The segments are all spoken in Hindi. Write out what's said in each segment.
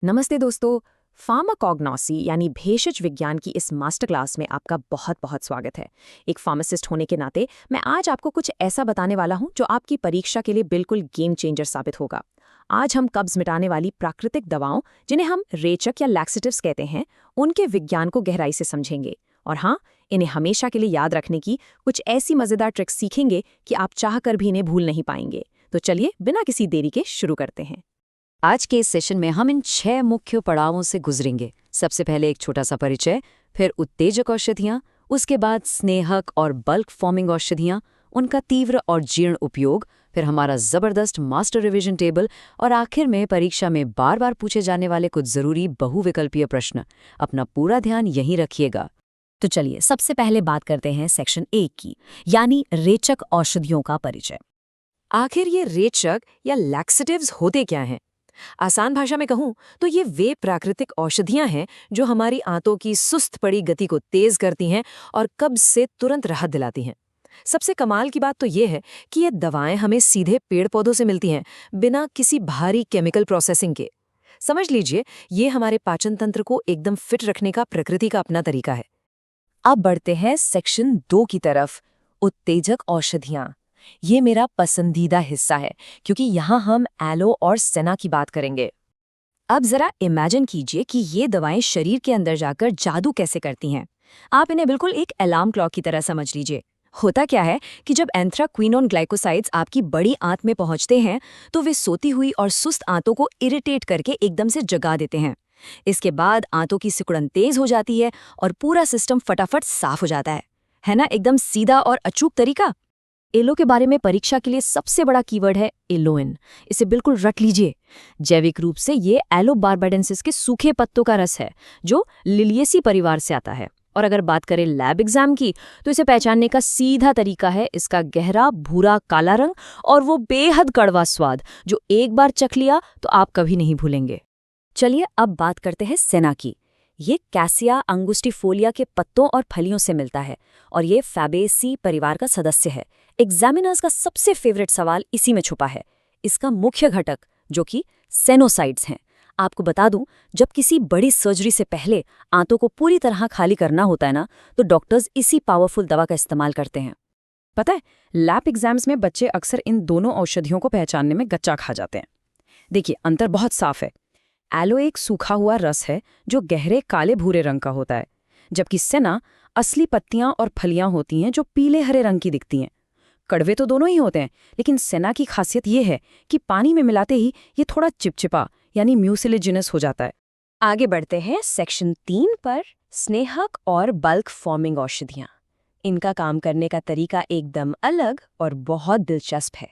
नमस्ते दोस्तों। फार्माकोग्नोसी यानी भेषज विज्ञान की इस मास्टर क्लास में आपका बहुत बहुत स्वागत है। एक फार्मासिस्ट होने के नाते मैं आज आपको कुछ ऐसा बताने वाला हूं जो आपकी परीक्षा के लिए बिल्कुल गेम चेंजर साबित होगा। आज हम कब्ज मिटाने वाली प्राकृतिक दवाओं, जिन्हें हम रेचक या लैक्सेटिव्स कहते हैं, उनके विज्ञान को गहराई से समझेंगे। और हाँ, इन्हें हमेशा के लिए याद रखने की कुछ ऐसी मजेदार ट्रिक्स सीखेंगे कि आप चाहकर भी इन्हें भूल नहीं पाएंगे। तो चलिए बिना किसी देरी के शुरू करते हैं। आज के इस सेशन में हम इन 6 मुख्य पड़ावों से गुजरेंगे। सबसे पहले एक छोटा सा परिचय, फिर उत्तेजक औषधियाँ, उसके बाद स्नेहक और बल्क फॉर्मिंग औषधियाँ, उनका तीव्र और जीर्ण उपयोग, फिर हमारा ज़बरदस्त मास्टर रिवीजन टेबल और आखिर में परीक्षा में बार बार पूछे जाने वाले कुछ ज़रूरी बहुविकल्पीय प्रश्न। अपना पूरा ध्यान यहीं रखिएगा। तो चलिए सबसे पहले बात करते हैं सेक्शन 1 की, यानी रेचक औषधियों का परिचय। आखिर ये रेचक या लैक्सेटिव्स होते क्या हैं? आसान भाषा में कहूं तो ये वे प्राकृतिक औषधियां हैं जो हमारी आंतों की सुस्त पड़ी गति को तेज करती हैं और कब्ज से तुरंत राहत दिलाती हैं। सबसे कमाल की बात तो ये है कि ये दवाएं हमें सीधे पेड़ पौधों से मिलती हैं, बिना किसी भारी केमिकल प्रोसेसिंग के। समझ लीजिए, ये हमारे पाचन तंत्र को एकदम फिट रखने का प्रकृति का अपना तरीका है। अब बढ़ते हैं सेक्शन 2 की तरफ, उत्तेजक औषधियाँ। ये मेरा पसंदीदा हिस्सा है क्योंकि यहाँ हम एलो और सेना की बात करेंगे। अब जरा इमेजिन कीजिए कि ये दवाएं शरीर के अंदर जाकर जादू कैसे करती हैं। आप इन्हें बिल्कुल एक अलार्म क्लॉक की तरह समझ लीजिए। होता क्या है कि जब एंथ्राक्विनोन ग्लाइकोसाइड्स आपकी बड़ी आंत में पहुंचते हैं तो वे सोती हुई और सुस्त आंतों को इरिटेट करके एकदम से जगा देते हैं। इसके बाद आंतों की सिकुड़न तेज हो जाती है और पूरा सिस्टम फटाफट साफ हो जाता है ना? एकदम सीधा और अचूक तरीका। एलो के बारे में परीक्षा के लिए सबसे बड़ा कीवर्ड है एलोइन। इसे बिल्कुल रट लीजिए। जैविक रूप से ये एलो बार्बाडेंसिस के सूखे पत्तों का रस है जो लिलियेसी परिवार से आता है। और अगर बात करें लैब एग्जाम की, तो इसे पहचानने का सीधा तरीका है इसका गहरा भूरा काला रंग और वो बेहद कड़वा स्वाद जो एक बार चख लिया तो आप कभी नहीं भूलेंगे। चलिए अब बात करते हैं सेना की। ये कैसिया अंगुस्टिफोलिया के पत्तों और फलियों से मिलता है और ये फैबेसी परिवार का सदस्य है। एग्जामिनर्स का सबसे फेवरेट सवाल इसी में छुपा है, इसका मुख्य घटक जो कि सेनोसाइड्स हैं। आपको बता दूं, जब किसी बड़ी सर्जरी से पहले आंतों को पूरी तरह खाली करना होता है ना, तो डॉक्टर्स इसी पावरफुल दवा का इस्तेमाल करते हैं। पता है, लैब एग्जाम्स में बच्चे अक्सर इन दोनों औषधियों को पहचानने में गच्चा खा जाते हैं। देखिए, अंतर बहुत साफ है। एलो एक सूखा हुआ रस है जो गहरे काले भूरे रंग का होता है, जबकि सेना असली पत्तियां और फलियां होती हैं जो पीले हरे रंग की दिखती हैं। कड़वे तो दोनों ही होते हैं, लेकिन सेना की खासियत ये है कि पानी में मिलाते ही ये थोड़ा चिपचिपा यानी म्यूसिलेजिनस हो जाता है। आगे बढ़ते हैं सेक्शन 3 पर, स्नेहक और बल्क फॉर्मिंग औषधियाँ। इनका काम करने का तरीका एकदम अलग और बहुत दिलचस्प है।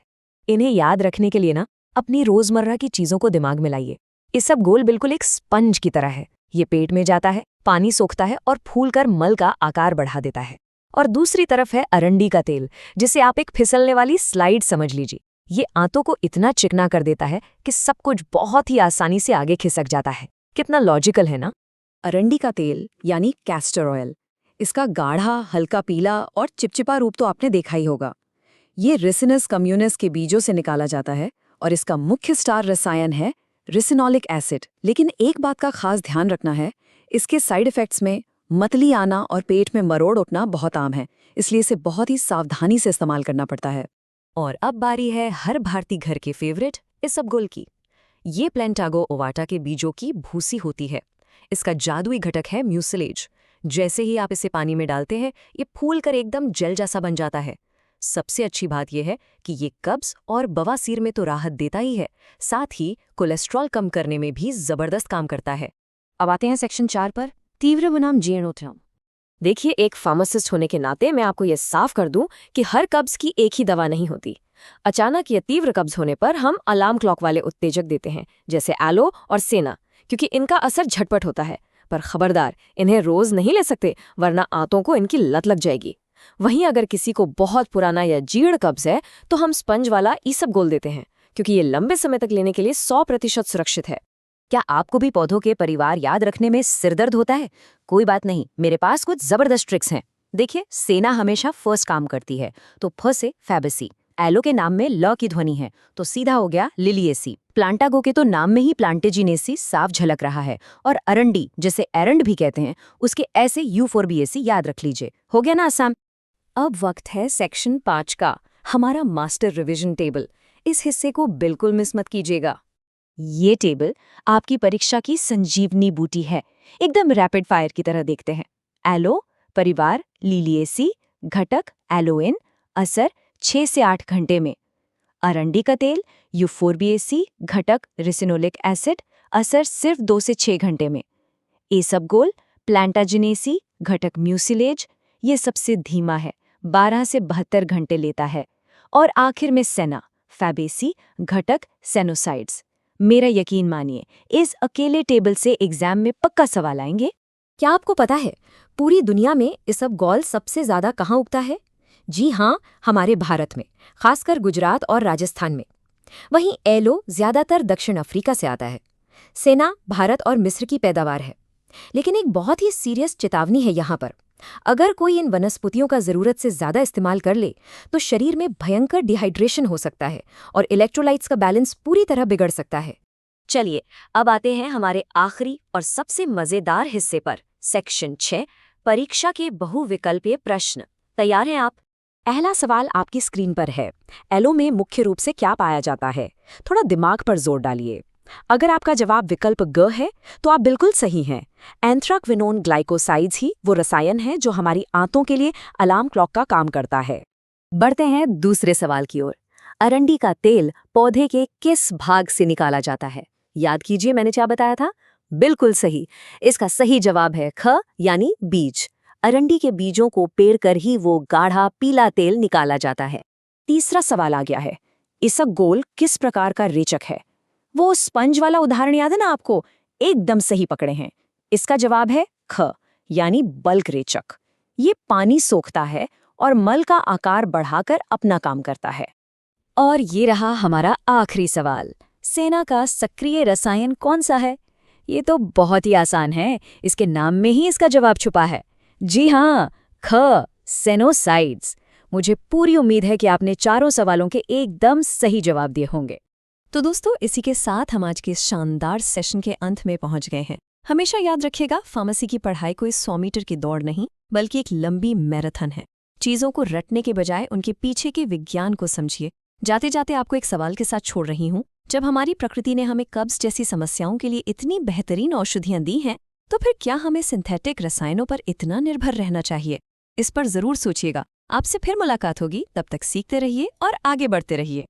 इन्हें याद रखने के लिए ना, अपनी रोजमर्रा की चीजों को दिमाग में लाइए। ये सब गोल बिल्कुल एक स्पंज की तरह है। ये पेट में जाता है, पानी सोखता है और फूलकर मल का आकार बढ़ा देता है। और दूसरी तरफ है अरंडी का तेल, जिसे आप एक फिसलने वाली स्लाइड समझ लीजिए। ये आंतों को इतना चिकना कर देता है कि सब कुछ बहुत ही आसानी से आगे खिसक जाता है। कितना लॉजिकल है ना? अरंडी का तेल यानी कैस्टर ऑयल, इसका गाढ़ा हल्का पीला और चिपचिपा रूप तो आपने देखा ही होगा। ये रिसिनस कम्युनिस के बीजों से निकाला जाता है और इसका मुख्य स्टार रसायन है रिसिनोलिक एसिड। लेकिन एक बात का खास ध्यान रखना है, इसके साइड इफेक्ट्स में मतली आना और पेट में मरोड़ उठना बहुत आम है, इसलिए इसे बहुत ही सावधानी से इस्तेमाल करना पड़ता है। और अब बारी है हर भारतीय घर के फेवरेट इसबगोल की। ये प्लेंटागो ओवाटा के बीजों की भूसी होती है। इसका जादुई घटक है म्यूसिलेज। जैसे ही आप इसे पानी में डालते हैं, ये फूल कर एकदम जेल जैसा बन जाता है। सबसे अच्छी बात यह है कि ये कब्ज और बवासीर में तो राहत देता ही है, साथ ही कोलेस्ट्रॉल कम करने में भी जबरदस्त काम करता है। अब आते हैं सेक्शन 4 पर, तीव्र बनाम जीर्णोत्तम। देखिए, एक फार्मासिस्ट होने के नाते मैं आपको ये साफ कर दूं कि हर कब्ज की एक ही दवा नहीं होती। अचानक ये तीव्र कब्ज होने पर हम अलार्म क्लॉक वाले उत्तेजक देते हैं, जैसे एलो और सेना, क्योंकि इनका असर झटपट होता है। पर खबरदार, इन्हें रोज नहीं ले सकते, वरना आंतों को इनकी लत लग जाएगी। वहीं अगर किसी को बहुत पुराना या जीर्ण कब्ज है, तो हम स्पंज वाला इसबगोल देते हैं, क्योंकि ये लंबे समय तक लेने के लिए 100% सुरक्षित है। क्या आपको भी पौधों के परिवार याद रखने में सिरदर्द होता है? कोई बात नहीं, मेरे पास कुछ जबरदस्त ट्रिक्स हैं। देखिए, सेना हमेशा फर्स्ट काम करती है, तो फ से फैबेसी, एलो के नाम में ल की ध्वनि है तो सीधा हो गया लिलिएसी। प्लांटागो के तो नाम में ही प्लांटेजिनेसी साफ झलक रहा है। और अरंडी, जिसे एरंड भी कहते हैं, उसके ऐसे यूफोर्बिएसी याद रख लीजिए। हो गया ना आसान। अब वक्त है सेक्शन 5 का, हमारा मास्टर रिवीजन टेबल। इस हिस्से को बिल्कुल मिस मत कीजिएगा। ये टेबल आपकी परीक्षा की संजीवनी बूटी है। एकदम रैपिड फायर की तरह देखते हैं। एलो, परिवार, लिलिएसी, घटक, एलोइन, असर 6 से 8 घंटे में। अरंडी का तेल, यूफोर्बिएसी, घटक, रिसिनोलिक एसिड, असर सिर्फ 2 से 6 घंटे में। एसबगोल, प्लांटाजिनेसी, घटक म्यूसिलेज, ये सबसे धीमा है, 12 से 72 घंटे लेता है। और आखिर में सेना, फैबेसी, घटक, सेनोसाइड्स। मेरा यकीन मानिए, इस अकेले टेबल से एग्जाम में पक्का सवाल आएंगे। क्या आपको पता है पूरी दुनिया में इसबगोल सबसे ज्यादा कहाँ उगता है? जी हाँ, हमारे भारत में, खासकर गुजरात और राजस्थान में। वहीं एलो ज्यादातर दक्षिण अफ्रीका से आता है। सेना भारत और मिस्र की पैदावार है। लेकिन एक बहुत ही सीरियस चेतावनी है यहाँ पर। अगर कोई इन वनस्पतियों का जरूरत से ज्यादा इस्तेमाल कर ले तो शरीर में भयंकर डिहाइड्रेशन हो सकता है और इलेक्ट्रोलाइट्स का बैलेंस पूरी तरह बिगड़ सकता है। चलिए अब आते हैं हमारे आखिरी और सबसे मजेदार हिस्से पर, सेक्शन 6, परीक्षा के बहुविकल्पीय प्रश्न। तैयार हैं आप? पहला सवाल आपकी स्क्रीन पर है। एलो में मुख्य रूप से क्या पाया जाता है? थोड़ा दिमाग पर जोर डालिए। अगर आपका जवाब विकल्प ग है तो आप बिल्कुल सही हैं। एंथ्राक्विनोन ग्लाइकोसाइड्स ही वो रसायन है जो हमारी आंतों के लिए अलार्म क्लॉक का काम करता है। बढ़ते हैं दूसरे सवाल की ओर। अरंडी का तेल पौधे के किस भाग से निकाला जाता है? याद कीजिए मैंने क्या बताया था। बिल्कुल सही। इसका सही जवाब है ख, यानी बीज। अरंडी के बीजों को पेड़ कर ही वो गाढ़ा पीला तेल निकाला जाता है। तीसरा सवाल आ गया है। इसबगोल किस प्रकार का रेचक है? वो स्पंज वाला उदाहरण याद है ना आपको? एकदम सही पकड़े हैं। इसका जवाब है ख, यानी बल्क रेचक। ये पानी सोखता है और मल का आकार बढ़ाकर अपना काम करता है। और ये रहा हमारा आखिरी सवाल। सेना का सक्रिय रसायन कौन सा है? ये तो बहुत ही आसान है, इसके नाम में ही इसका जवाब छुपा है। जी हाँ, ख, सेनोसाइड्स। मुझे पूरी उम्मीद है कि आपने चारों सवालों के एकदम सही जवाब दिए होंगे। तो दोस्तों, इसी के साथ हम आज के इस शानदार सेशन के अंत में पहुंच गए हैं। हमेशा याद रखिएगा, फार्मेसी की पढ़ाई कोई 100 मीटर की दौड़ नहीं, बल्कि एक लंबी मैराथन है। चीजों को रटने के बजाय उनके पीछे के विज्ञान को समझिए। जाते जाते आपको एक सवाल के साथ छोड़ रही हूँ। जब हमारी प्रकृति ने हमें कब्ज जैसी समस्याओं के लिए इतनी बेहतरीन औषधियां दी हैं, तो फिर क्या हमें सिंथेटिक रसायनों पर इतना निर्भर रहना चाहिए? इस पर जरूर सोचिएगा। आपसे फिर मुलाकात होगी, तब तक सीखते रहिए और आगे बढ़ते रहिए।